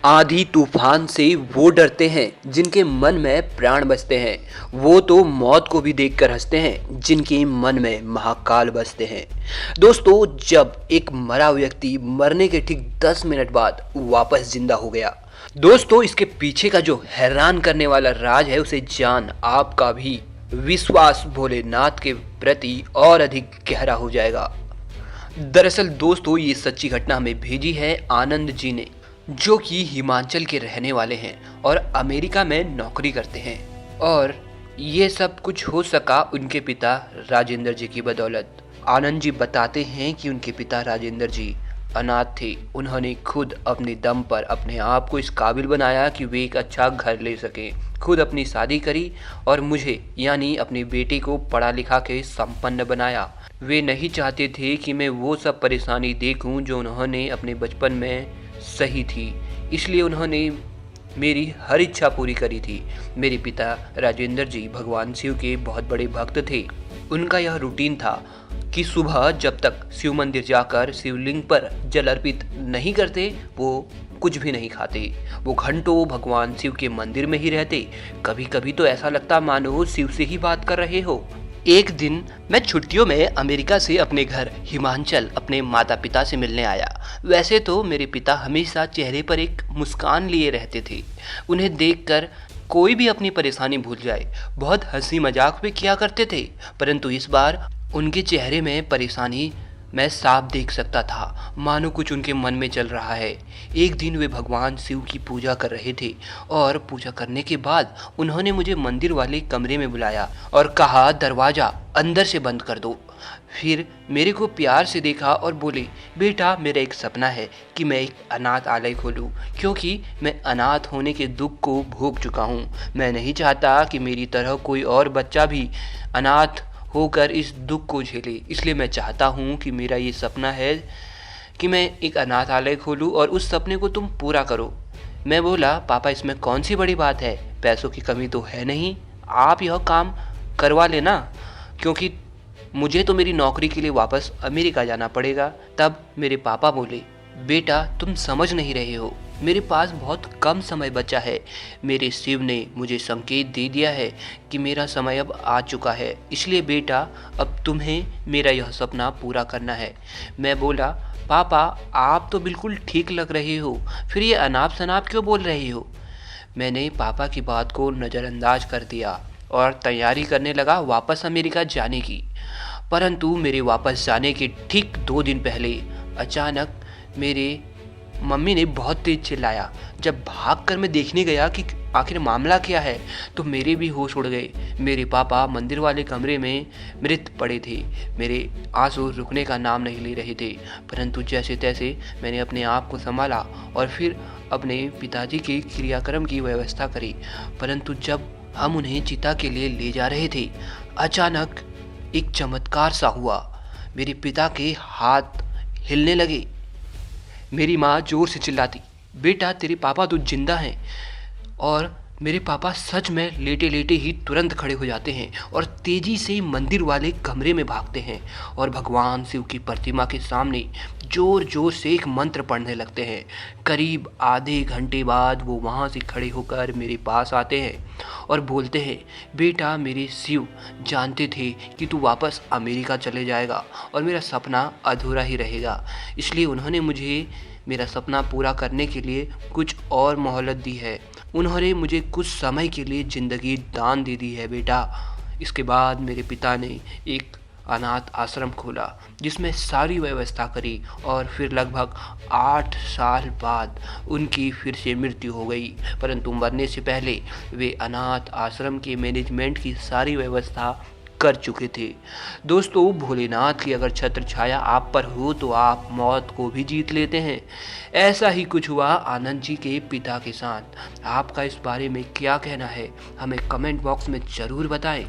आंधी तूफान से वो डरते हैं जिनके मन में प्राण बसते हैं। वो तो मौत को भी देखकर हंसते हैं जिनके मन में महाकाल बसते हैं। दोस्तों, जब एक मरा व्यक्ति मरने के ठीक 10 मिनट बाद वापस जिंदा हो गया, दोस्तों इसके पीछे का जो हैरान करने वाला राज है उसे जान आपका भी विश्वास भोलेनाथ के प्रति और अधिक गहरा हो जाएगा। दरअसल दोस्तों, ये सच्ची घटना हमें भेजी है आनंद जी ने, जो कि हिमाचल के रहने वाले हैं और अमेरिका में नौकरी करते हैं। और ये सब कुछ हो सका उनके पिता राजेंद्र जी की बदौलत। आनंद जी बताते हैं कि उनके पिता राजेंद्र जी अनाथ थे। उन्होंने खुद अपने दम पर अपने आप को इस काबिल बनाया कि वे एक अच्छा घर ले सकें। खुद अपनी शादी करी और मुझे यानी अपने बेटे को पढ़ा लिखा के संपन्न बनाया। वे नहीं चाहते थे कि मैं वो सब परेशानी देखूं जो उन्होंने अपने बचपन में सही थी, इसलिए उन्होंने मेरी हर इच्छा पूरी करी थी। मेरे पिता राजेंद्र जी भगवान शिव के बहुत बड़े भक्त थे। उनका यह रूटीन था कि सुबह जब तक शिव मंदिर जाकर शिवलिंग पर जल अर्पित नहीं करते वो कुछ भी नहीं खाते। वो घंटों भगवान शिव के मंदिर में ही रहते। कभी कभी तो ऐसा लगता मानो शिव से ही बात कर रहे हो। एक दिन मैं छुट्टियों में अमेरिका से अपने घर हिमाचल अपने माता पिता से मिलने आया। वैसे तो मेरे पिता हमेशा चेहरे पर एक मुस्कान लिए रहते थे। उन्हें देखकर कोई भी अपनी परेशानी भूल जाए बहुत हंसी मजाक भी किया करते थे, परंतु इस बार उनके चेहरे में परेशानी मैं साफ देख सकता था, मानो कुछ उनके मन में चल रहा है। एक दिन वे भगवान शिव की पूजा कर रहे थे और पूजा करने के बाद उन्होंने मुझे मंदिर वाले कमरे में बुलाया और कहा दरवाज़ा अंदर से बंद कर दो। फिर मेरे को प्यार से देखा और बोले, बेटा मेरा एक सपना है कि मैं एक अनाथालय खोलूं, क्योंकि मैं अनाथ होने के दुख को भोग चुका हूं। मैं नहीं चाहता कि मेरी तरह कोई और बच्चा भी अनाथ होकर इस दुख को झेले, इसलिए मैं चाहता हूँ कि मेरा ये सपना है कि मैं एक अनाथालय खोलूँ और उस सपने को तुम पूरा करो। मैं बोला, पापा इसमें कौन सी बड़ी बात है, पैसों की कमी तो है नहीं, आप यह काम करवा लेना, क्योंकि मुझे तो मेरी नौकरी के लिए वापस अमेरिका जाना पड़ेगा। तब मेरे पापा बोले, बेटा तुम समझ नहीं रहे हो, मेरे पास बहुत कम समय बचा है। मेरे शिव ने मुझे संकेत दे दिया है कि मेरा समय अब आ चुका है, इसलिए बेटा अब तुम्हें मेरा यह सपना पूरा करना है। मैं बोला, पापा आप तो बिल्कुल ठीक लग रहे हो, फिर ये अनाप शनाप क्यों बोल रहे हो। मैंने पापा की बात को नज़रअंदाज कर दिया और तैयारी करने लगा वापस अमेरिका जाने की। परंतु मेरे वापस जाने के ठीक 2 दिन पहले अचानक मेरे मम्मी ने बहुत तेज चिल्लाया। जब भागकर मैं देखने गया कि आखिर मामला क्या है तो मेरे भी होश उड़ गए। मेरे पापा मंदिर वाले कमरे में मृत पड़े थे। मेरे आंसू रुकने का नाम नहीं ले रहे थे, परंतु जैसे तैसे मैंने अपने आप को संभाला और फिर अपने पिताजी के क्रियाक्रम की व्यवस्था करी। परंतु जब हम उन्हें चिता के लिए ले जा रहे थे, अचानक एक चमत्कार सा हुआ। मेरे पिता के हाथ हिलने लगे। मेरी माँ जोर से चिल्लाती, बेटा तेरे पापा तो जिंदा हैं। और मेरे पापा सच में लेटे लेटे ही तुरंत खड़े हो जाते हैं और तेजी से मंदिर वाले कमरे में भागते हैं और भगवान शिव की प्रतिमा के सामने जोर जोर से एक मंत्र पढ़ने लगते हैं। करीब आधे घंटे बाद वो वहाँ से खड़े होकर मेरे पास आते हैं और बोलते हैं, बेटा मेरे शिव जानते थे कि तू वापस अमेरिका चले जाएगा और मेरा सपना अधूरा ही रहेगा, इसलिए उन्होंने मुझे मेरा सपना पूरा करने के लिए कुछ और मोहलत दी है। उन्होंने मुझे कुछ समय के लिए ज़िंदगी दान दे दी है बेटा। इसके बाद मेरे पिता ने एक अनाथ आश्रम खोला जिसमें सारी व्यवस्था करी और फिर लगभग 8 साल बाद उनकी फिर से मृत्यु हो गई। परंतु मरने से पहले वे अनाथ आश्रम के मैनेजमेंट की सारी व्यवस्था कर चुके थे। दोस्तों, भोलेनाथ की अगर छत्र छाया आप पर हो तो आप मौत को भी जीत लेते हैं। ऐसा ही कुछ हुआ आनंद जी के पिता के साथ। आपका इस बारे में क्या कहना है, हमें कमेंट बॉक्स में ज़रूर बताएं।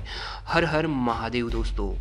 हर हर महादेव दोस्तों।